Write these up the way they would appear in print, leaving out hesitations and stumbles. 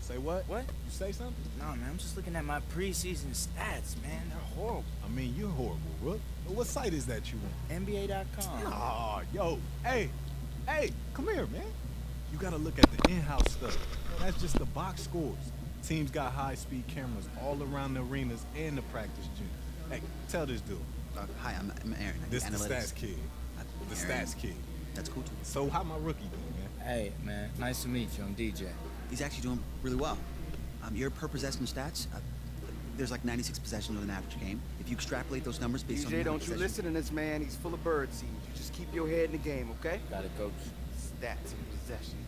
Say what? What? You say something? Nah, man, I'm just looking at my preseason stats, man. They're horrible. I mean, you're horrible, Rook. What site is that you on? NBA.com. Aw, yo, hey, come here, man. You gotta look at the in-house stuff. That's just the box scores. Teams got high-speed cameras all around the arenas and the practice gym. Hey, tell this dude. Hi, I'm Aaron. This the Analytics. stats kid. The Aaron. stats kid. That's cool too. So how my rookie doing, man? Hey, man, nice to meet you. I'm DJ. He's actually doing really well. Your per possession stats, there's like 96 possessions in an average game. If you extrapolate those numbers based on DJ, don't you listen to this man. He's full of bird seed. You just keep your head in the game, okay? Got it, coach. Stats and possessions.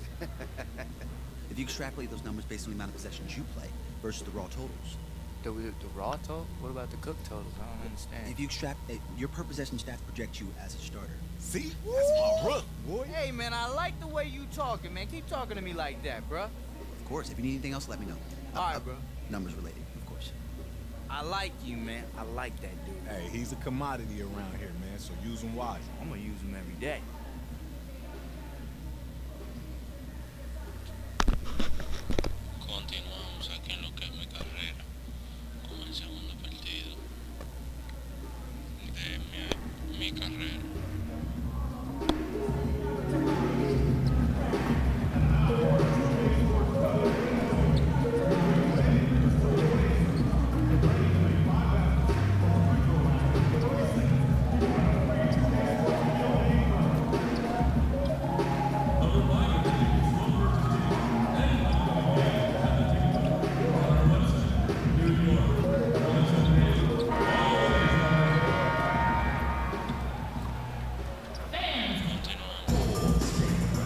If you extrapolate those numbers based on the amount of possessions you play versus the raw totals. The raw total? What about the cook totals? I don't understand. If you extrapolate, your per possession stats project you as a starter. See? That's my rook, boy. Hey, man, I like the way you talking, man. Keep talking to me like that, bruh. Of course, if you need anything else, let me know. All right, bro. Numbers related, of course. I like you, man. I like that dude. Hey, he's a commodity around here, man, so use him wisely. I'm gonna use him every day. Continuamos aquí en lo que es mi carrera con el segundo partido de mi carrera.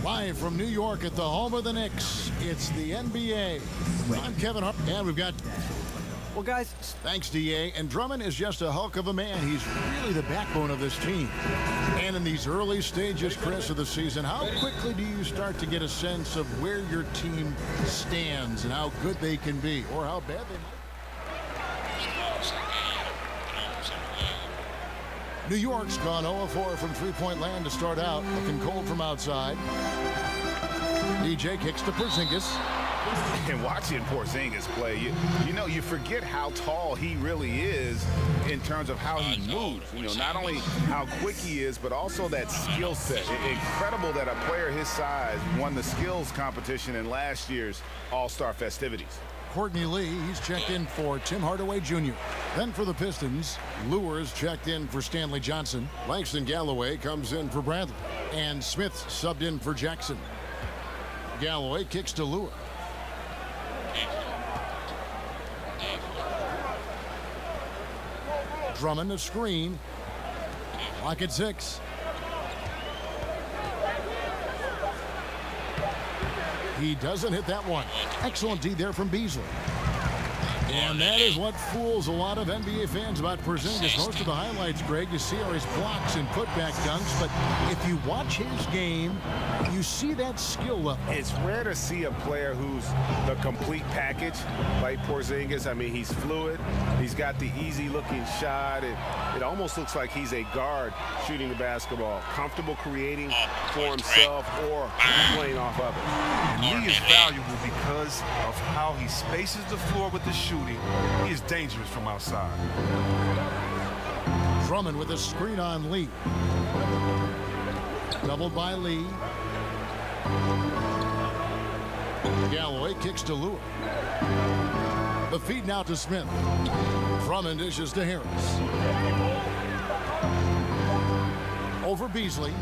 Live from New York at the home of the Knicks, it's the NBA. I'm Kevin Hart, and we've got... Well, guys, Thanks, DA. And Drummond is just a hulk of a man. He's really the backbone of this team. And in these early stages, Chris, of the season, how quickly do you start to get a sense of where your team stands and how good they can be, or how bad they might? Estamos aquí, entramos al juego. New York's gone 0-4 from three-point land to start out, looking cold from outside. DJ kicks to Porzingis. And watching Porzingis play, you forget how tall he really is in terms of how he moves. Not only how quick he is, but also that skill set. Incredible that a player his size won the skills competition in last year's All-Star festivities. Courtney Lee, he's checked in for Tim Hardaway Jr. Then for the Pistons, Lewis checked in for Stanley Johnson. Langston Galloway comes in for Bradley. And Smith subbed in for Jackson. Galloway kicks to Lewis. Drummond a screen. Lock at 6. He doesn't hit that one. Excellent D there from Beasley. And that is what fools a lot of NBA fans about Porzingis. Most of the highlights, Greg, you see are his blocks and putback dunks. But if you watch his game, you see that skill level. It's rare to see a player who's the complete package like Porzingis. I mean, he's fluid. He's got the easy-looking shot. It almost looks like he's a guard shooting the basketball, comfortable creating for himself or playing off of it. And Lee is valuable because of how he spaces the floor with the shooting. He is dangerous from outside. Drummond with a screen on Lee. Doubled by Lee. Galloway kicks to Lewis. The feed now to Smith. Drummond dishes to Harris. Over Beasley.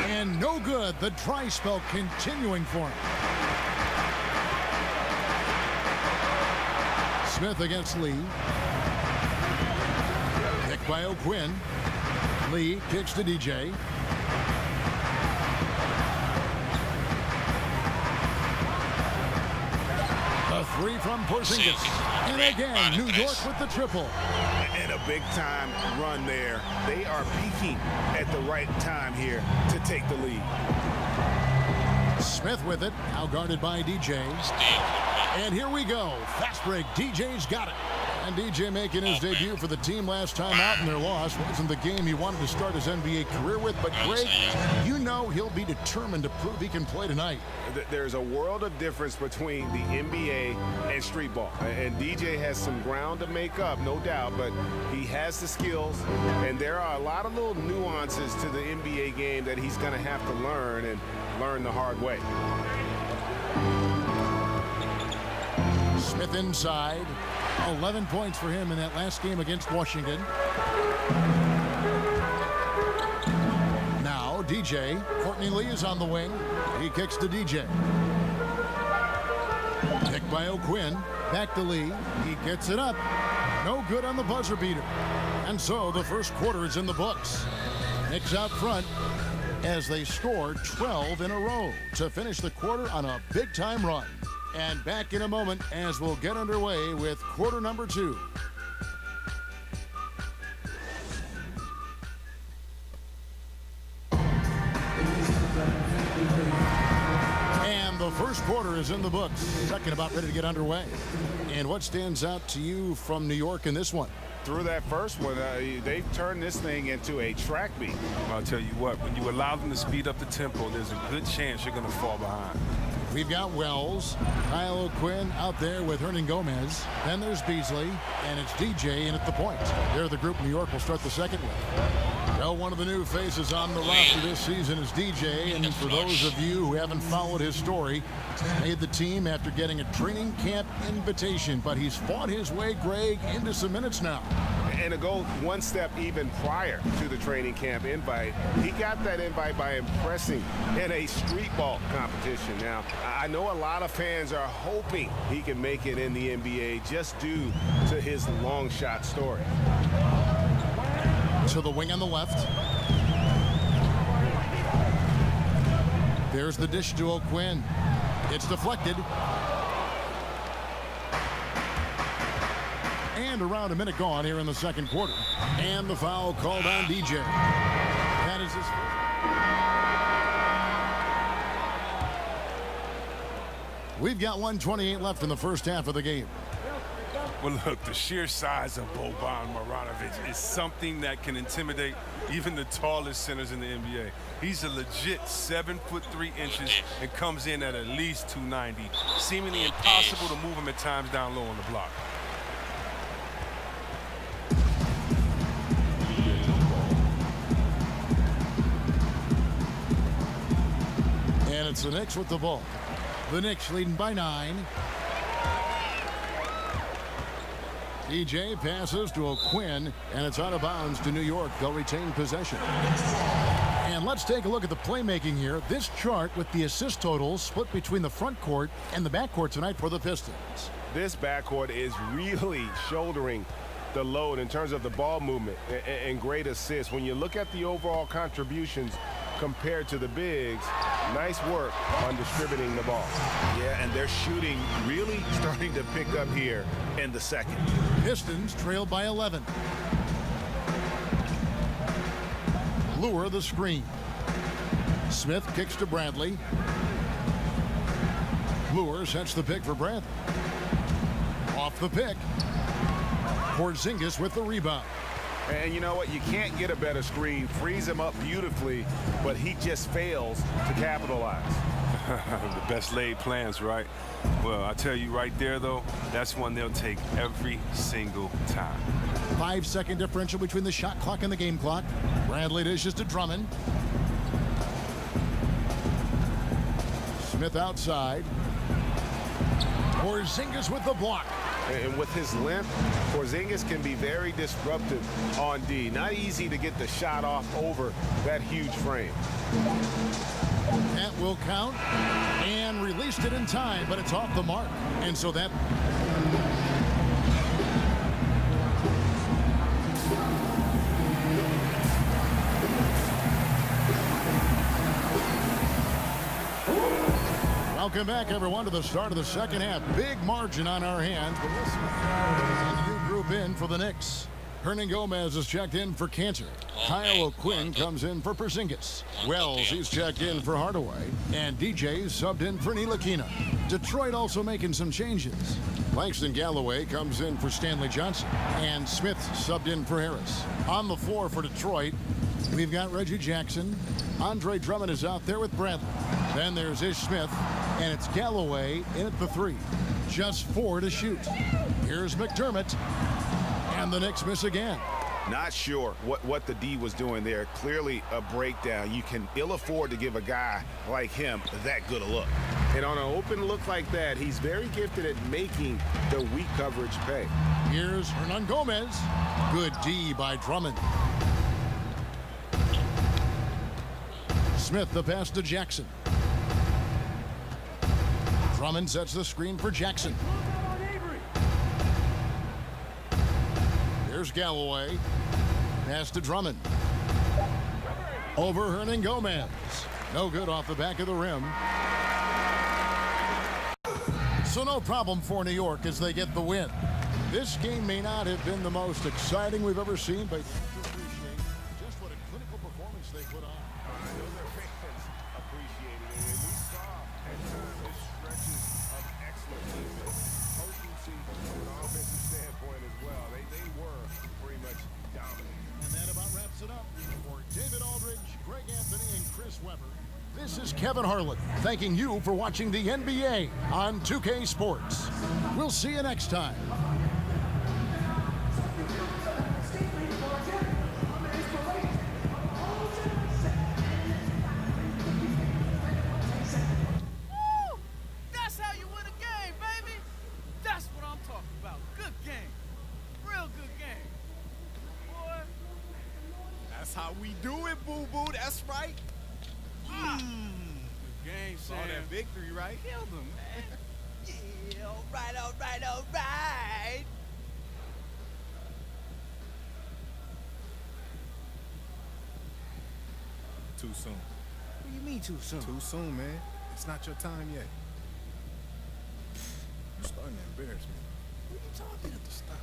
And no good. The dry spell continuing for him. Smith against Lee. Picked by O'Quinn. Lee kicks to DJ. A three from Porzingis. And again, New York with the triple. And a big-time run there. They are peaking at the right time here to take the lead. Smith with it, now guarded by DJ. And here we go. Fast break. DJ's got it. And DJ making his debut for the team last time out in their loss. Wasn't the game he wanted to start his NBA career with, but Greg, you know he'll be determined to prove he can play tonight. There's a world of difference between the NBA and street ball. And DJ has some ground to make up, no doubt, but he has the skills, and there are a lot of little nuances to the NBA game that he's going to have to learn, and learn the hard way. Smith inside. 11 points for him in that last game against Washington. Now DJ. Courtney Lee is on the wing. He kicks to DJ. Pick by O'Quinn. Back to Lee. He gets it up. No good on the buzzer beater. And so the first quarter is in the books. Knicks out front as they score 12 in a row to finish the quarter on a big-time run. And back in a moment as we'll get underway with quarter number 2. And the first quarter is in the books. Second about ready to get underway. And what stands out to you from New York in this one? Through that first one, they've turned this thing into a track meet. I'll tell you what, when you allow them to speed up the tempo, there's a good chance you're going to fall behind. We've got Wells, Kyle O'Quinn out there with Hernan Gomez. Then there's Beasley, and it's DJ in at the point. They're the group New York will start the second with. Well, one of the new faces on the roster this season is DJ, and for those of you who haven't followed his story, made the team after getting a training camp invitation, but he's fought his way, Greg, into some minutes now. And to go one step even prior to the training camp invite, he got that invite by impressing in a street ball competition. Now, I know a lot of fans are hoping he can make it in the NBA just due to his long shot story. To the wing on the left. There's the dish to O'Quinn. It's deflected. And around a minute gone here in the second quarter. And the foul called on DJ. That is his first. We've got 1:28 left in the first half of the game. Well, look, the sheer size of Boban Marjanovic is something that can intimidate even the tallest centers in the NBA. He's a legit 7'3" and comes in at least 290. Seemingly impossible to move him at times down low on the block. And it's the Knicks with the ball. The Knicks leading by 9. DJ passes to O'Quinn, and it's out of bounds to New York. They'll retain possession. And let's take a look at the playmaking here. This chart with the assist totals split between the front court and the back court tonight for the Pistons. This backcourt is really shouldering the load in terms of the ball movement and great assists. When you look at the overall contributions compared to the bigs, nice work on distributing the ball. Yeah, and their shooting really starting to pick up here in the second. Pistons trail by 11. Lure the screen. Smith kicks to Bradley. Lure sets the pick for Bradley. Off the pick. Porzingis with the rebound. And you know what? You can't get a better screen. Frees him up beautifully, but he just fails to capitalize. The best laid plans, right? Well, I tell you right there, though, that's one they'll take every single time. 5-second differential between the shot clock and the game clock. Bradley dishes to Drummond. Smith outside. Porzingis with the block. And with his length, Porzingis can be very disruptive on D. Not easy to get the shot off over that huge frame. That will count, and released it in time, but it's off the mark. And so that... Welcome back, everyone, to the start of the second half. Big margin on our hands. But listen, and the new group in for the Knicks. Hernan Gomez is checked in for Cantor. Kyle O'Quinn comes in for Porzingis. Wells, he's checked in for Hardaway. And DJ subbed in for Ntilikina. Detroit also making some changes. Langston Galloway comes in for Stanley Johnson. And Smith subbed in for Harris. On the floor for Detroit, we've got Reggie Jackson. Andre Drummond is out there with Bradley. Then there's Ish Smith. And it's Galloway in at the 3. Just 4 to shoot. Here's McDermott. And the Knicks miss again. Not sure what the D was doing there. Clearly a breakdown. You can ill afford to give a guy like him that good a look. And on an open look like that, he's very gifted at making the weak coverage pay. Here's Hernan Gomez. Good D by Drummond. Smith the pass to Jackson. Drummond sets the screen for Jackson. Here's Galloway. Pass to Drummond. Over Hernan Gomez. No good off the back of the rim. So no problem for New York as they get the win. This game may not have been the most exciting we've ever seen, but you have to appreciate just what a clinical performance they put on. I know their fans appreciated it, and we saw at times stretches of excellent defense, potency from an offensive standpoint as well. They were pretty much dominant. And that about wraps it up. For David Aldridge, Greg Anthony, and Chris Webber, this is Kevin Harlan thanking you for watching the NBA on 2K Sports. We'll see you next time. Woo! That's how you win a game, baby. That's what I'm talking about. Good game. Real good game. Boy. That's how we do it, boo-boo. That's right. Good game, Saw Sam. that victory, right? Killed him, man. Yeah, all right, all right, all right. Too soon. What do you mean too soon? Too soon, man. It's not your time yet. You're starting to embarrass me. What are you talking about? Stop.